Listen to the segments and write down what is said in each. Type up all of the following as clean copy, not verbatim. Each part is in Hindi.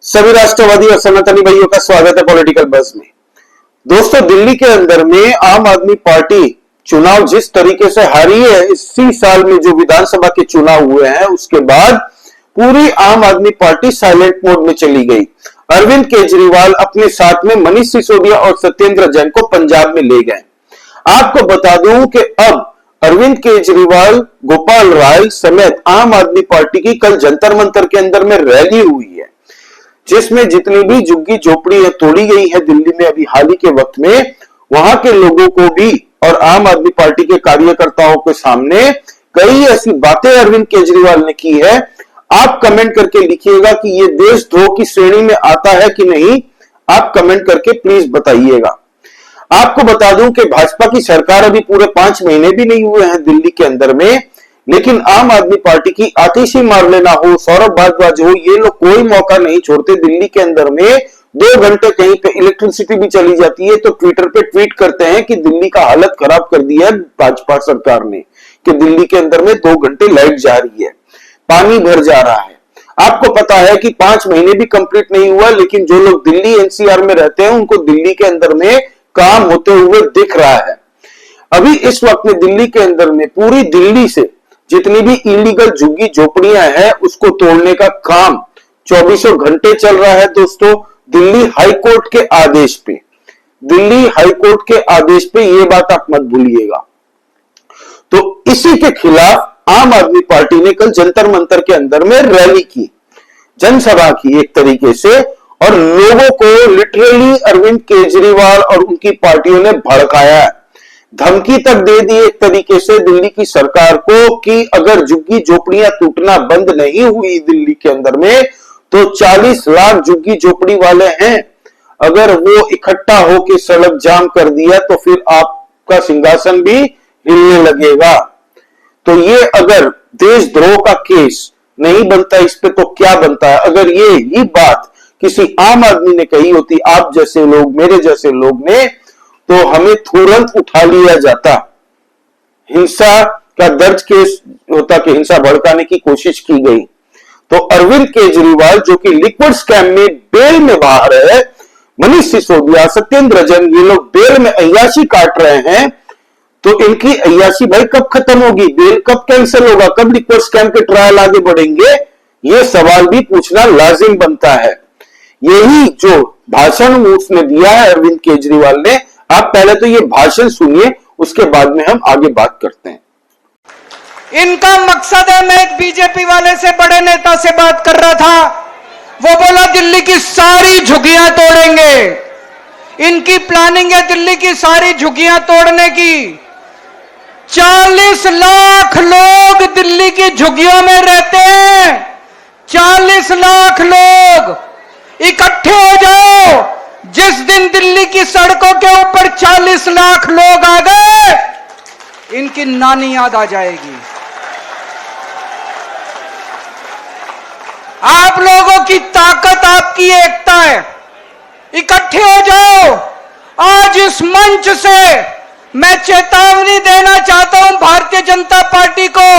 सभी राष्ट्रवादी और सनातनी भाइयों का स्वागत है पॉलिटिकल बज़ में। दोस्तों, दिल्ली के अंदर में आम आदमी पार्टी चुनाव जिस तरीके से हारी है, इसी साल में जो विधानसभा के चुनाव हुए हैं उसके बाद पूरी आम आदमी पार्टी साइलेंट मोड में चली गई। अरविंद केजरीवाल अपने साथ में मनीष सिसोदिया और सत्येंद्र जैन को पंजाब में ले गए। आपको बता दूं कि अब अरविंद केजरीवाल, गोपाल राय समेत आम आदमी पार्टी की कल जंतर मंतर के अंदर में रैली हुई है, जिसमें जितनी भी झुग्गी झोपड़ियां तोड़ी गई है दिल्ली में अभी हाल ही के वक्त में, वहां के लोगों को भी और आम आदमी पार्टी के कार्यकर्ताओं के सामने कई ऐसी बातें अरविंद केजरीवाल ने की है। आप कमेंट करके लिखिएगा कि ये देशद्रोह की श्रेणी में आता है कि नहीं। आप कमेंट करके प्लीज बताइएगा। आपको बता दूं कि भाजपा की सरकार अभी पूरे 5 महीने भी नहीं हुए हैं दिल्ली के अंदर में, लेकिन आम आदमी पार्टी की आतिशी मार लेना हो, सौरभ भारद्वाज हो, ये लोग कोई मौका नहीं छोड़ते। दिल्ली के अंदर में 2 घंटे कहीं पे इलेक्ट्रिसिटी भी चली जाती है तो ट्विटर पे ट्वीट करते हैं कि दिल्ली का हालत खराब कर दिया है भाजपा सरकार ने, कि दिल्ली के अंदर में 2 घंटे लाइट जा रही है, पानी भर जा रहा है। आपको पता है कि 5 महीने भी कंप्लीट नहीं हुआ, लेकिन जो लोग दिल्ली एनसीआर में रहते हैं उनको दिल्ली के अंदर में काम होते हुए दिख रहा है। अभी इस वक्त में दिल्ली के अंदर में पूरी दिल्ली से जितनी भी इलीगल झुग्गी झोपड़ियां हैं उसको तोड़ने का काम 24 घंटे चल रहा है। दोस्तों, दिल्ली हाईकोर्ट के आदेश पे, दिल्ली हाईकोर्ट के आदेश पे ये बात आप मत भूलिएगा। तो इसी के खिलाफ आम आदमी पार्टी ने कल जंतर मंतर के अंदर में रैली की, जनसभा की एक तरीके से, और लोगों को लिटरली अरविंद केजरीवाल और उनकी पार्टियों ने भड़काया, धमकी तक दे दी एक तरीके से दिल्ली की सरकार को कि अगर झुग्गी झोपड़ियां टूटना बंद नहीं हुई दिल्ली के अंदर में तो 40 लाख झुग्गी झोपड़ी वाले हैं, अगर वो इकट्ठा होकर सड़क जाम कर दिया तो फिर आपका सिंहासन भी हिलने लगेगा। तो ये अगर देशद्रोह का केस नहीं बनता इस पे तो क्या बनता है। अगर ये बात किसी आम आदमी ने कही होती, आप जैसे लोग, मेरे जैसे लोग ने, तो हमें तुरंत उठा लिया जाता, हिंसा का दर्ज केस होता कि हिंसा भड़काने की कोशिश की गई। तो अरविंद केजरीवाल जो कि लिक्विड स्कैम में बेल में बाहर है, मनीष सिसोदिया, सत्येंद्र जैन, ये लोग बेल में अय्याशी काट रहे हैं, तो इनकी अय्याशी भाई कब खत्म होगी, बेल कब कैंसिल होगा, कब लिक्विड स्कैम के ट्रायल आगे बढ़ेंगे, ये सवाल भी पूछना लाजिम बनता है। यही जो भाषण उसने दिया है अरविंद केजरीवाल ने, आप पहले तो ये भाषण सुनिए, उसके बाद में हम आगे बात करते हैं। इनका मकसद है, मैं एक बीजेपी वाले से, बड़े नेता से बात कर रहा था, वो बोला दिल्ली की सारी झुग्गियां तोड़ेंगे। इनकी प्लानिंग है दिल्ली की सारी झुग्गियां तोड़ने की। 40 लाख लोग दिल्ली की झुग्गियों में रहते हैं। 40 लाख लोग इकट्ठे हो जाओ। जिस दिन दिल्ली की सड़कों के ऊपर 40 लाख लोग आ गए, इनकी नानी याद आ जाएगी। आप लोगों की ताकत, आपकी एकता है, इकट्ठे हो जाओ। आज इस मंच से मैं चेतावनी देना चाहता हूं भारतीय जनता पार्टी को,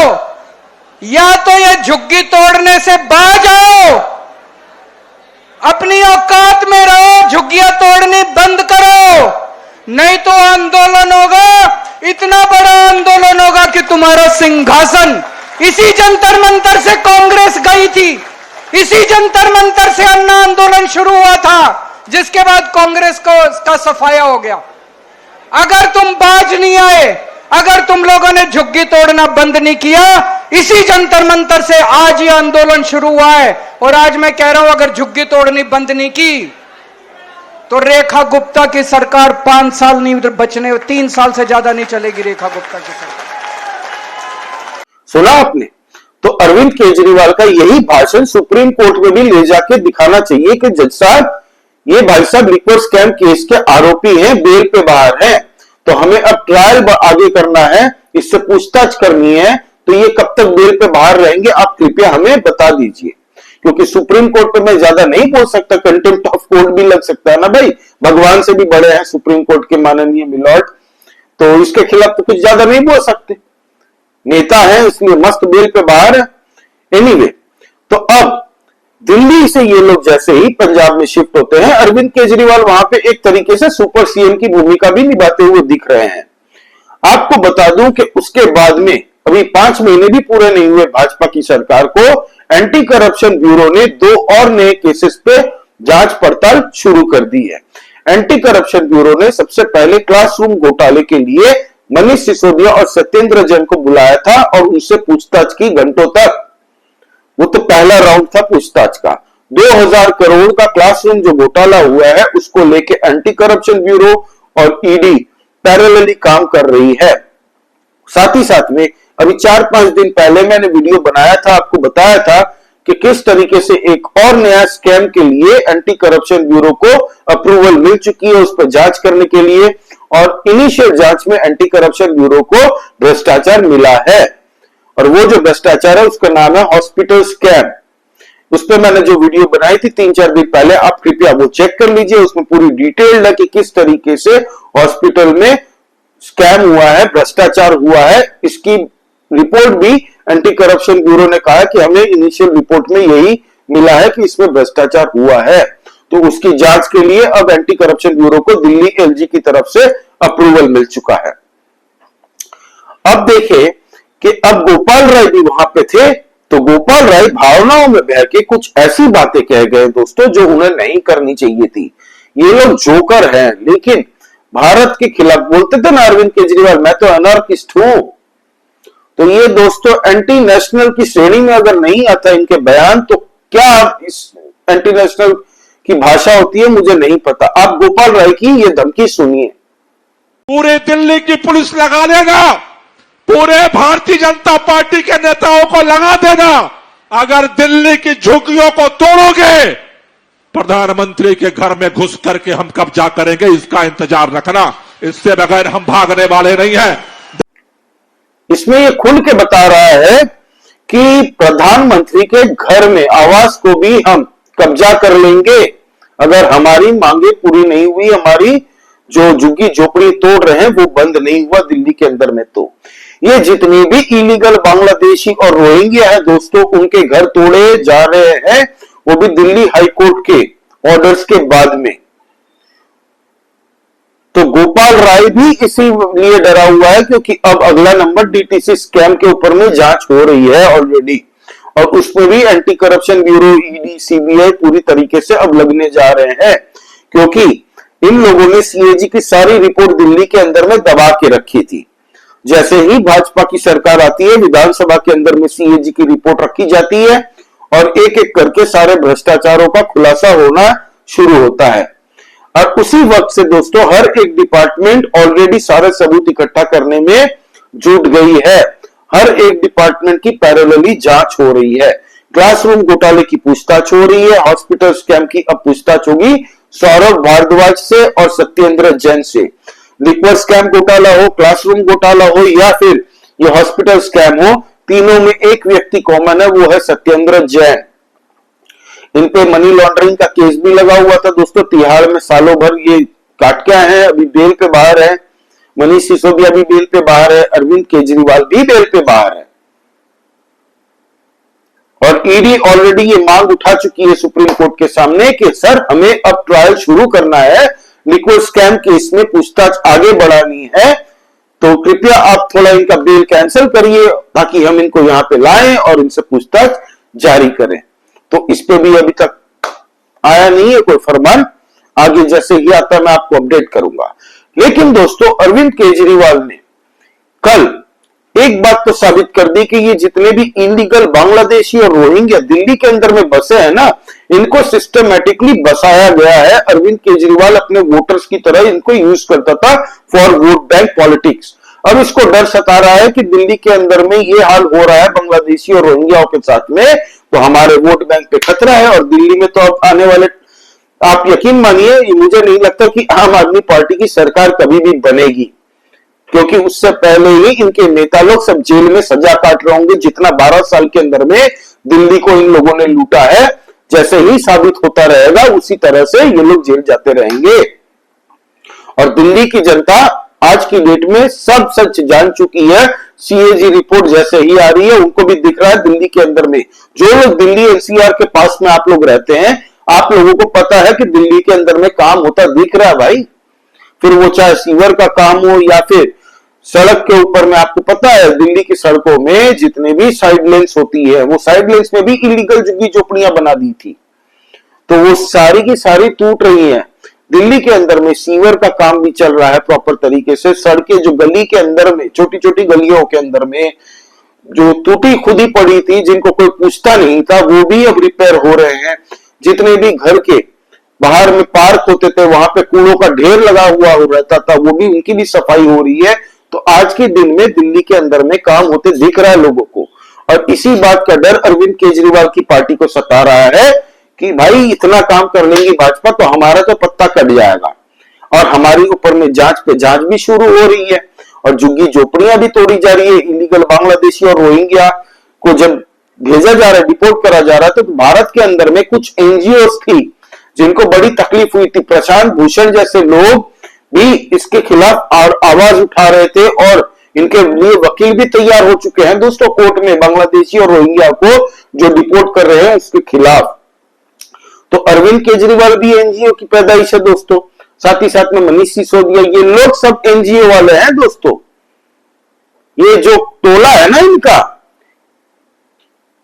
या तो ये झुग्गी तोड़ने से बाज आओ, अपनी औकात में रहो, झुग्गियां तोड़नी बंद करो, नहीं तो आंदोलन होगा, इतना बड़ा आंदोलन होगा कि तुम्हारा सिंहासन। इसी जंतर मंतर से कांग्रेस गई थी, इसी जंतर मंतर से अन्ना आंदोलन शुरू हुआ था, जिसके बाद कांग्रेस को का सफाया हो गया। अगर तुम बाज नहीं आए, अगर तुम लोगों ने झुग्गी तोड़ना बंद नहीं किया, इसी जंतर मंतर से आज ये आंदोलन शुरू हुआ है। और आज मैं कह रहा हूं, अगर झुग्गी तोड़नी बंद नहीं की तो रेखा गुप्ता की सरकार 5 साल नहीं बचने, 3 साल से ज्यादा नहीं चलेगी रेखा गुप्ता की सरकार। सुना आपने? तो अरविंद केजरीवाल का यही भाषण सुप्रीम कोर्ट में भी ले जाके दिखाना चाहिए कि जज साहब, ये भाई साहब लिक्विड स्कैम केस के आरोपी हैं, बेल पे बाहर हैं, तो हमें अब ट्रायल आगे करना है, इससे पूछताछ करनी है, तो ये कब तक बेल पे बाहर रहेंगे, आप कृपया हमें बता दीजिए। क्योंकि सुप्रीम कोर्ट पे मैं ज्यादा नहीं बोल सकता, कंटेम्प्ट ऑफ कोर्ट भी लग सकता है ना भाई, भगवान से भी बड़े हैं सुप्रीम कोर्ट के माननीय मिलॉर्ड, तो इसके खिलाफ तो कुछ ज्यादा नहीं बोल सकते, नेता है इसलिए मस्त बेल पे बाहर है। एनीवे, तो अब दिल्ली से ये लोग जैसे ही पंजाब में शिफ्ट होते हैं, अरविंद केजरीवाल वहां पे एक तरीके से सुपर सीएम की भूमिका भी निभाते हुए दिख रहे हैं। आपको बता दूं कि उसके बाद में अभी 5 महीने भी पूरे नहीं हुए भाजपा की सरकार को, एंटी करप्शन ब्यूरो ने 2 और नए केसेस पे जांच पड़ताल शुरू कर दी है। एंटी करप्शन ब्यूरो ने सबसे पहले क्लासरूम घोटाले के लिए मनीष सिसोदिया और सत्येंद्र जैन को बुलाया था और उनसे पूछताछ की घंटों तक। वो तो पहला राउंड था पूछताछ का। 2000 करोड़ का क्लासरूम जो घोटाला हुआ है उसको लेके एंटी करप्शन ब्यूरो और ईडी पैरेलली काम कर रही है। साथ ही साथ में अभी 4-5 दिन पहले मैंने वीडियो बनाया था, आपको बताया था कि किस तरीके से एक और नया स्कैम के लिए एंटी करप्शन ब्यूरो को अप्रूवल मिल चुकी है उस पर जांच करने के लिए, और इनिशियल जांच में एंटी करप्शन ब्यूरो को भ्रष्टाचार मिला है। और वो जो भ्रष्टाचार है उसका नाम है हॉस्पिटल स्कैम। उस पर मैंने जो वीडियो बनाई थी 3-4 दिन पहले, आप कृपया वो चेक कर लीजिए। उसमें पूरी डिटेल्ड है कि किस तरीके से हॉस्पिटल में स्कैम हुआ है, भ्रष्टाचार हुआ है। इसकी रिपोर्ट भी एंटी करप्शन ब्यूरो ने कहा कि हमें इनिशियल रिपोर्ट में यही मिला है कि इसमें भ्रष्टाचार हुआ है। तो उसकी जांच के लिए अब एंटी करप्शन ब्यूरो को दिल्ली एलजी की तरफ से अप्रूवल मिल चुका है। अब देखें कि अब गोपाल राय भी वहां पे थे, तो गोपाल राय भावनाओं में बह के कुछ ऐसी बातें कह गए दोस्तों जो उन्हें नहीं करनी चाहिए थी। ये लोग जोकर हैं, लेकिन भारत के खिलाफ बोलते थे ना अरविंद केजरीवाल, मैं तो अनार्किस्ट हूं। तो ये दोस्तों एंटी नेशनल की श्रेणी में अगर नहीं आता इनके बयान, तो क्या इस एंटी नेशनल की भाषा होती है मुझे नहीं पता। आप गोपाल राय की ये धमकी सुनिए। पूरे दिल्ली की पुलिस लगा देगा, पूरे भारतीय जनता पार्टी के नेताओं को लगा देना अगर दिल्ली की झुग्गियों को तोड़ोगे। प्रधानमंत्री के घर में घुस करके हम कब्जा करेंगे, इसका इंतजार रखना, इससे बगैर हम भागने वाले नहीं हैं। इसमें ये खुल के बता रहा है कि प्रधानमंत्री के घर में, आवास को भी हम कब्जा कर लेंगे अगर हमारी मांगे पूरी नहीं हुई, हमारी जो झुग्गी झोपड़ी तोड़ रहे हैं वो बंद नहीं हुआ दिल्ली के अंदर में। तो ये जितनी भी इलीगल बांग्लादेशी और रोहिंग्या है दोस्तों, उनके घर तोड़े जा रहे हैं, वो भी दिल्ली हाईकोर्ट के ऑर्डर्स के बाद में। तो गोपाल राय भी इसीलिए डरा हुआ है क्योंकि अब अगला नंबर डीटीसी स्कैम के ऊपर में जांच हो रही है ऑलरेडी, और उसमें भी anti corruption bureau, ED, CBI पूरी तरीके से अब लगने जा रहे हैं, क्योंकि इन लोगों ने सीएजी की सारी रिपोर्ट दिल्ली के अंदर में दबा के रखी थी। जैसे ही भाजपा की सरकार आती है, विधानसभा के अंदर में सीएजी की रिपोर्ट रखी जाती है और एक एक करके सारे भ्रष्टाचारों का खुलासा होना शुरू होता है। और उसी वक्त से दोस्तों हर एक डिपार्टमेंट ऑलरेडी सारे सबूत इकट्ठा करने में जुट गई है। हर एक डिपार्टमेंट की पैरेलली जांच हो रही है। क्लासरूम घोटाले की पूछताछ हो रही है, हॉस्पिटल स्कैम की अब पूछताछ होगी सौरभ भारद्वाज से और सत्येंद्र जैन से। लिक्वर स्कैम घोटाला हो, क्लासरूम घोटाला हो या फिर ये हॉस्पिटल स्कैम हो, तीनों में एक व्यक्ति कॉमन है, वो है सत्येंद्र जैन। इन पे मनी लॉन्ड्रिंग का केस भी लगा हुआ था दोस्तों, तिहाड़ में सालों भर ये काट के आए हैं, अभी बेल पे बाहर है। मनीष सिसोदिया भी बेल पे बाहर है, अरविंद केजरीवाल भी बेल पे बाहर है। और ईडी ऑलरेडी ये मांग उठा चुकी है सुप्रीम कोर्ट के सामने कि सर हमें अब ट्रायल शुरू करना है, लिक्विड स्कैम केस में पूछताछ आगे बढ़ानी है, तो कृपया आप थोड़ा इनका बेल कैंसिल करिए ताकि हम इनको यहां पे लाएं और इनसे पूछताछ जारी करें। तो इस पे भी अभी तक आया नहीं है कोई फरमान, आगे जैसे ही आता मैं आपको अपडेट करूंगा। लेकिन दोस्तों अरविंद केजरीवाल ने कल एक बात तो साबित कर दी कि ये जितने भी इलीगल बांग्लादेशी और रोहिंग्या दिल्ली के अंदर में बसे हैं ना, इनको सिस्टमैटिकली बसाया गया है। अरविंद केजरीवाल अपने वोटर्स की तरह इनको यूज करता था फॉर वोट बैंक पॉलिटिक्स। अब इसको डर सता रहा है कि दिल्ली के अंदर में ये हाल हो रहा है बांग्लादेशी और रोहिंग्याओं के साथ में, तो हमारे वोट बैंक पे खतरा है। और दिल्ली में तो अब आने वाले, आप यकीन मानिए, मुझे नहीं लगता कि आम आदमी पार्टी की सरकार कभी भी बनेगी, क्योंकि उससे पहले ही इनके नेता लोग सब जेल में सजा काट रहे होंगे। जितना 12 साल के अंदर में दिल्ली को इन लोगों ने लूटा है, जैसे ही साबित होता रहेगा उसी तरह से ये लोग जेल जाते रहेंगे। और दिल्ली की जनता आज की डेट में सब सच जान चुकी है, सीएजी रिपोर्ट जैसे ही आ रही है, उनको भी दिख रहा है दिल्ली के अंदर में, जो लोग दिल्ली एनसीआर के पास में आप लोग रहते हैं, आप लोगों को पता है कि दिल्ली के अंदर में काम होता दिख रहा है भाई। फिर वो चाहे सीवर का काम हो या फिर सड़क के ऊपर में, आपको पता है दिल्ली की सड़कों में जितने भी साइड लेन्स होती है, वो साइड लेन्स में भी इलीगल झुग्गी झोपड़ियां बना दी थी, तो वो सारी की सारी टूट रही हैं। दिल्ली के अंदर में सीवर का काम भी चल रहा है प्रॉपर तरीके से। सड़कें जो गली के अंदर में, छोटी छोटी गलियों के अंदर में जो टूटी खुदी पड़ी थी, जिनको कोई पूछता नहीं था, वो भी अब रिपेयर हो रहे हैं। जितने भी घर के बाहर में पार्क होते थे, वहां पे कूड़ों का ढेर लगा हुआ हो रहता था, वो भी, उनकी भी सफाई हो रही है। तो आज के दिन में दिल्ली के अंदर में काम होते दिख रहा है लोगों को, और इसी बात का डर अरविंद केजरीवाल की पार्टी को सता रहा है कि भाई इतना काम कर लेंगी भाजपा तो हमारा तो पत्ता कट जाएगा, और हमारी ऊपर में जांच पे जांच भी शुरू हो रही है, और झुग्गी झोपड़ियां भी तोड़ी जा रही है। इलीगल बांग्लादेशी और रोहिंग्या को जब भेजा जा रहा है, डिपोर्ट करा जा रहा है, तो भारत के अंदर में कुछ एनजीओ थी जिनको बड़ी तकलीफ हुई थी। प्रशांत भूषण जैसे लोग भी इसके खिलाफ आवाज उठा रहे थे, और इनके लिए वकील भी तैयार हो चुके हैं दोस्तों कोर्ट में, बांग्लादेशी और रोहिंग्या को जो डिपोर्ट कर रहे हैं उसके खिलाफ। तो अरविंद केजरीवाल भी एनजीओ की पैदाइश है दोस्तों, साथ ही साथ में मनीष सिसोदिया, ये लोग सब एनजीओ वाले हैं दोस्तों। ये जो टोला है ना इनका,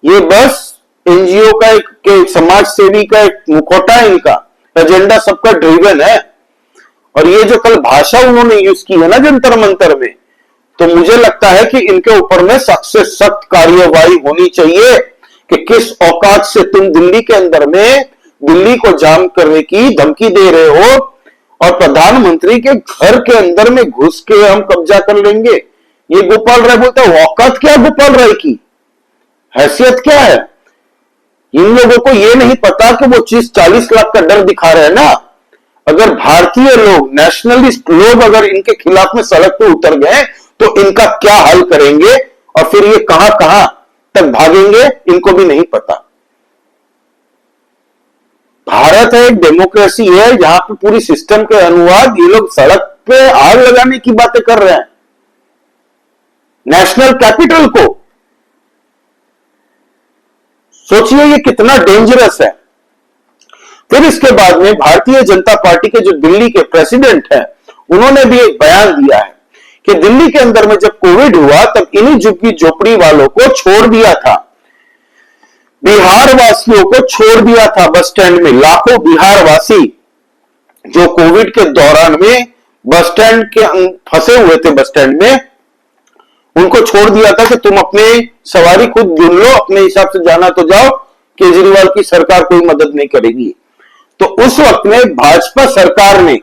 ये बस एनजीओ का एक समाज सेवी का एक मुखौटा है, इनका एजेंडा सबका ड्रिवन है। और ये जो कल भाषा उन्होंने यूज की है ना जंतर मंतर में, तो मुझे लगता है कि इनके ऊपर में सख्त से सख्त कार्यवाही होनी चाहिए कि किस औकात से तुम दिल्ली के अंदर में दिल्ली को जाम करने की धमकी दे रहे हो, और प्रधानमंत्री के घर के अंदर में घुस के हम कब्जा कर लेंगे। ये गोपाल राय बोलता है, औकात क्या गोपाल राय की, हैसियत क्या है? इन लोगों को ये नहीं पता कि वो 40 लाख का डर दिखा रहे हैं ना। अगर भारतीय लोग, नेशनलिस्ट लोग अगर इनके खिलाफ में सड़क पे उतर गए तो इनका क्या हाल करेंगे, और फिर ये कहां कहां तक भागेंगे इनको भी नहीं पता। भारत है, एक डेमोक्रेसी है, जहां पे पूरी सिस्टम के अनुवाद ये लोग सड़क पे आग लगाने की बातें कर रहे हैं, नेशनल कैपिटल को। सोचिए ये कितना डेंजरस है। फिर इसके बाद में भारतीय जनता पार्टी के जो दिल्ली के प्रेसिडेंट हैं, उन्होंने भी एक बयान दिया है कि दिल्ली के अंदर में जब कोविड हुआ तब इन्हीं झुग्गी झोपड़ी वालों को छोड़ दिया था, बिहार वासियों को छोड़ दिया था बस स्टैंड में। लाखों बिहार वासी जो कोविड के दौरान में बस स्टैंड के फंसे हुए थे, बस स्टैंड में, उनको छोड़ दिया था कि तुम अपनी सवारी खुद ढूंढ लो, अपने हिसाब से जाना तो जाओ, केजरीवाल की सरकार कोई मदद नहीं करेगी। तो उस वक्त में भाजपा सरकार ने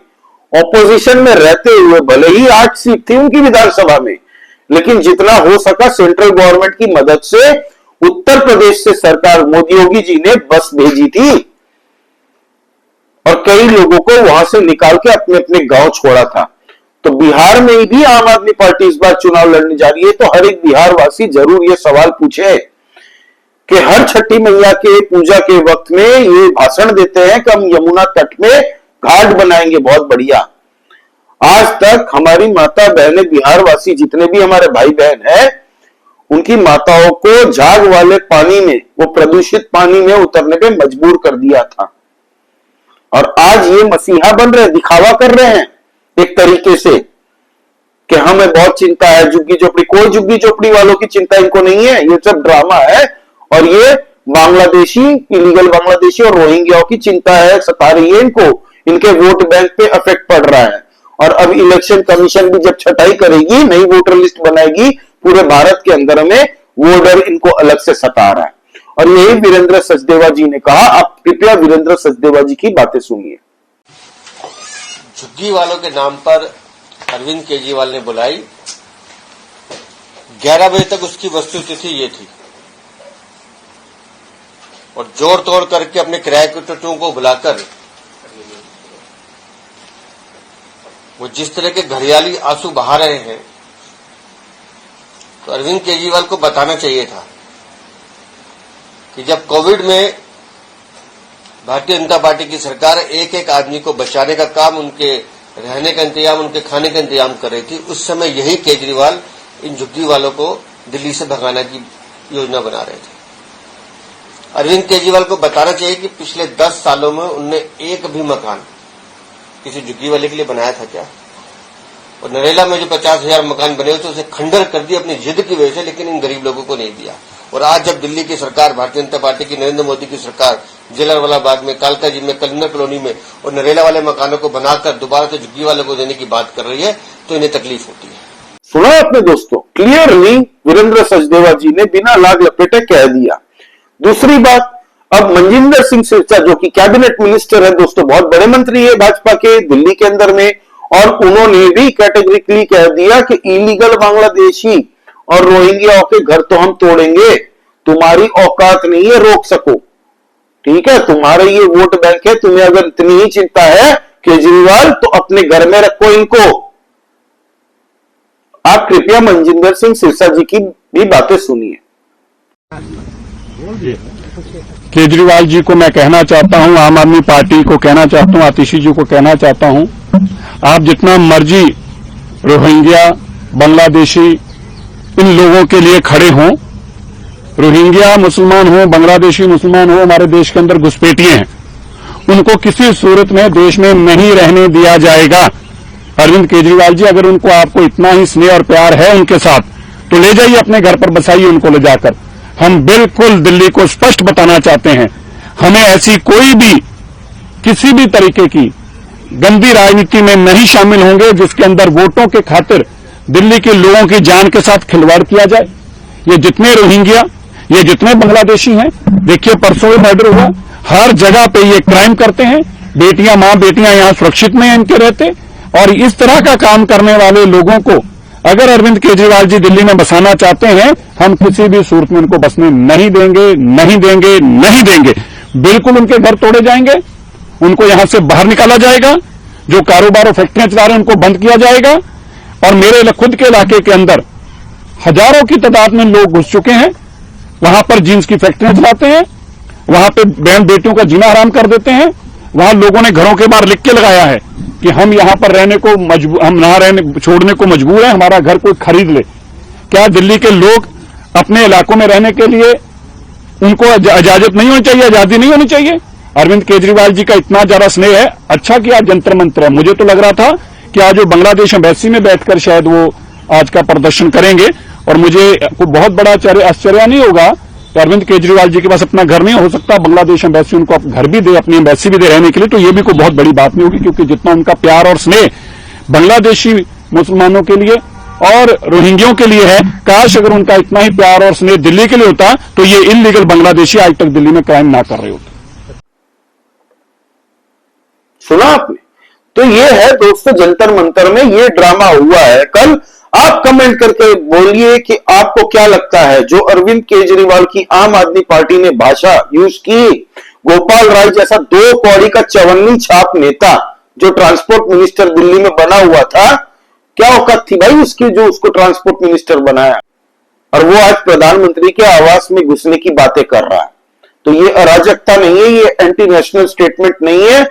ऑपोजिशन में रहते हुए, भले ही 8 सीट थी उनकी विधानसभा में, लेकिन जितना हो सका सेंट्रल गवर्नमेंट की मदद से उत्तर प्रदेश से सरकार मोदी योगी जी ने बस भेजी थी, और कई लोगों को वहां से निकाल के अपने अपने गांव छोड़ा था। तो बिहार में भी आम आदमी पार्टी इस बार चुनाव लड़ने जा रही है। तो हर एक बिहार वासी जरूर ये सवाल पूछे कि हर छठी मैया के पूजा के वक्त में ये भाषण देते हैं कि हम यमुना तट में घाट बनाएंगे बहुत बढ़िया। आज तक हमारी माता बहनें, बिहार वासी जितने भी हमारे भाई बहन हैं, उनकी माताओं को झाग वाले पानी में, वो प्रदूषित पानी में उतरने पे मजबूर कर दिया था, और आज ये मसीहा बन रहे, दिखावा कर रहे हैं एक तरीके से कि हमें बहुत चिंता है झुग्गी झोपड़ी। कोई झुग्गी झोपड़ी वालों की चिंता इनको नहीं है, ये सब ड्रामा है, और ये बांग्लादेशी, इलीगल बांग्लादेशी और रोहिंग्याओं की चिंता है, सता रही है इनको। इनके वोट बैंक पे इफेक्ट पड़ रहा है, और अब इलेक्शन कमीशन भी जब छटाई करेगी, नई वोटर लिस्ट बनाएगी पूरे भारत के अंदर में, वो डर इनको अलग से सता रहा है। और यही वीरेंद्र सचदेवा जी ने कहा। आप कृपया वीरेंद्र सचदेवा जी की बातें सुनिए। झुग्गी वालों के नाम पर अरविंद केजरीवाल ने बुलाई, 11 बजे तक उसकी वस्तुस्थिति ये थी, और जोड़ तोड़ करके अपने किराए के टट्टुओं को बुलाकर वो जिस तरह के घरियाली आंसू बहा रहे हैं, तो अरविंद केजरीवाल को बताना चाहिए था कि जब कोविड में भारतीय जनता पार्टी की सरकार एक एक आदमी को बचाने का काम, उनके रहने का इंतजाम, उनके खाने का इंतजाम कर रही थी, उस समय यही केजरीवाल इन झुग्गी वालों को दिल्ली से भगाने की योजना बना रहे थे। अरविंद केजरीवाल को बताना चाहिए कि पिछले 10 सालों में उनने एक भी मकान किसी झुग्गी वाले के लिए बनाया था क्या? और नरेला में जो 50,000 मकान बने हुए थे उसे खंडर कर दिया अपनी जिद की वजह से, लेकिन इन गरीब लोगों को नहीं दिया। और आज जब दिल्ली की सरकार, भारतीय जनता पार्टी की, नरेंद्र मोदी की सरकार जलियांवाला बाग में, कालका जी में, कलिंगर कॉलोनी में और नरेला वाले मकानों को बनाकर दोबारा से झुग्गी वालों को देने की बात कर रही है, तो इन्हें तकलीफ होती है। सुना आपने दोस्तों, क्लियरली वीरेंद्र सचदेवा जी ने बिना लाग लपेटे कह दिया। दूसरी बात, अब मनजिंदर सिंह सिरसा जो कि कैबिनेट मिनिस्टर है दोस्तों, बहुत बड़े मंत्री है भाजपा के दिल्ली के अंदर में, और उन्होंने भी कैटेगरिकली कह दिया कि इलीगल बांग्लादेशी और रोहिंग्याओं के घर तो हम तोड़ेंगे, तुम्हारी औकात नहीं है रोक सको। ठीक है, तुम्हारा ये वोट बैंक है, तुम्हें अगर इतनी ही चिंता है केजरीवाल, तो अपने घर में रखो इनको। आप कृपया मनजिंदर सिंह सिरसा जी की भी बातें सुनिए। केजरीवाल जी को मैं कहना चाहता हूं, आम आदमी पार्टी को कहना चाहता हूं, आतिशी जी को कहना चाहता हूं, आप जितना मर्जी रोहिंग्या, बांग्लादेशी इन लोगों के लिए खड़े हों, रोहिंग्या मुसलमान हो, बांग्लादेशी मुसलमान हो, हमारे देश के अंदर घुसपैठिए हैं, उनको किसी सूरत में देश में नहीं रहने दिया जाएगा। अरविंद केजरीवाल जी, अगर उनको आपको इतना ही स्नेह और प्यार है उनके साथ, तो ले जाइए अपने घर पर, बसाइए उनको ले जाकर। हम बिल्कुल दिल्ली को स्पष्ट बताना चाहते हैं, हमें ऐसी कोई भी किसी भी तरीके की गंदी राजनीति में नहीं शामिल होंगे जिसके अंदर वोटों के खातिर दिल्ली के लोगों की जान के साथ खिलवाड़ किया जाए। ये जितने रोहिंग्या, ये जितने बांग्लादेशी हैं, देखिए परसों ये मर्डर हुआ, हर जगह पे ये क्राइम करते हैं, बेटियां, मां बेटियां यहां सुरक्षित नहीं इनके रहते। और इस तरह का काम करने वाले लोगों को अगर अरविंद केजरीवाल जी दिल्ली में बसाना चाहते हैं, हम किसी भी सूरत में उनको बसने नहीं देंगे, नहीं देंगे, नहीं देंगे। बिल्कुल उनके घर तोड़े जाएंगे, उनको यहां से बाहर निकाला जाएगा, जो कारोबार और फैक्ट्रियां चला रहे हैं उनको बंद किया जाएगा। और मेरे खुद के इलाके के अंदर हजारों की तादाद में लोग घुस चुके हैं, वहां पर जींस की फैक्ट्रियां चलाते हैं, वहां पे बहन बेटियों का जीना हराम कर देते हैं। वहां लोगों ने घरों के बाहर लिख के लगाया है कि हम यहां पर रहने को हम ना रहने छोड़ने को मजबूर हैं, हमारा घर कोई खरीद ले। क्या दिल्ली के लोग अपने इलाकों में रहने के लिए उनको इजाजत नहीं होनी चाहिए, आजादी नहीं होनी चाहिए? अरविंद केजरीवाल जी का इतना ज्यादा स्नेह है, अच्छा किया जंतर मंतर है। मुझे तो लग रहा था कि आज वो बांग्लादेश एम्बेसी में बैठकर शायद वो आज का प्रदर्शन करेंगे, और मुझे कोई बहुत बड़ा आश्चर्य नहीं होगा कि अरविंद केजरीवाल जी के पास अपना घर नहीं हो सकता, बांग्लादेश एम्बेसी उनको घर भी दे, अपनी एम्बेसी भी दे रहने के लिए, तो ये भी कोई बहुत बड़ी बात नहीं होगी, क्योंकि जितना उनका प्यार और स्नेह बांग्लादेशी मुसलमानों के लिए और रोहिंग्यों के लिए है, काश अगर उनका इतना ही प्यार और स्नेह दिल्ली के लिए होता तो ये इलीगल बांग्लादेशी आज तक दिल्ली में क्राइम ना कर रहे होते। सुना आपने? तो ये है दोस्तों, जंतर मंतर में ये ड्रामा हुआ है कल। आप कमेंट करके बोलिए कि आपको क्या लगता है, जो अरविंद केजरीवाल की आम आदमी पार्टी ने भाषा यूज की, गोपाल राय जैसा 2 कौड़ी का चवन्नी छाप नेता जो ट्रांसपोर्ट मिनिस्टर दिल्ली में बना हुआ था, क्या औकात थी भाई उसकी, जो उसको ट्रांसपोर्ट मिनिस्टर बनाया, और वो आज प्रधानमंत्री के आवास में घुसने की बातें कर रहा है। तो ये अराजकता नहीं है, ये एंटी नेशनल स्टेटमेंट नहीं है,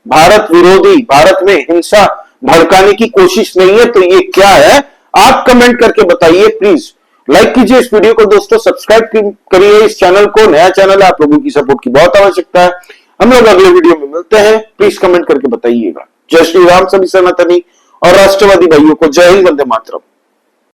भारत विरोधी, भारत में हिंसा भड़काने की कोशिश नहीं है। तो ये क्या है, आप कमेंट करके बताइए प्लीज। लाइक कीजिए इस वीडियो को दोस्तों, सब्सक्राइब करिए इस चैनल को, नया चैनल है, आप लोगों की सपोर्ट की बहुत आवश्यकता है। हम लोग अगले वीडियो में मिलते हैं, प्लीज कमेंट करके बताइएगा। जय श्री राम, सभी सनातनी और राष्ट्रवादी भाइयों को जय हिंद, वंदे मातरम।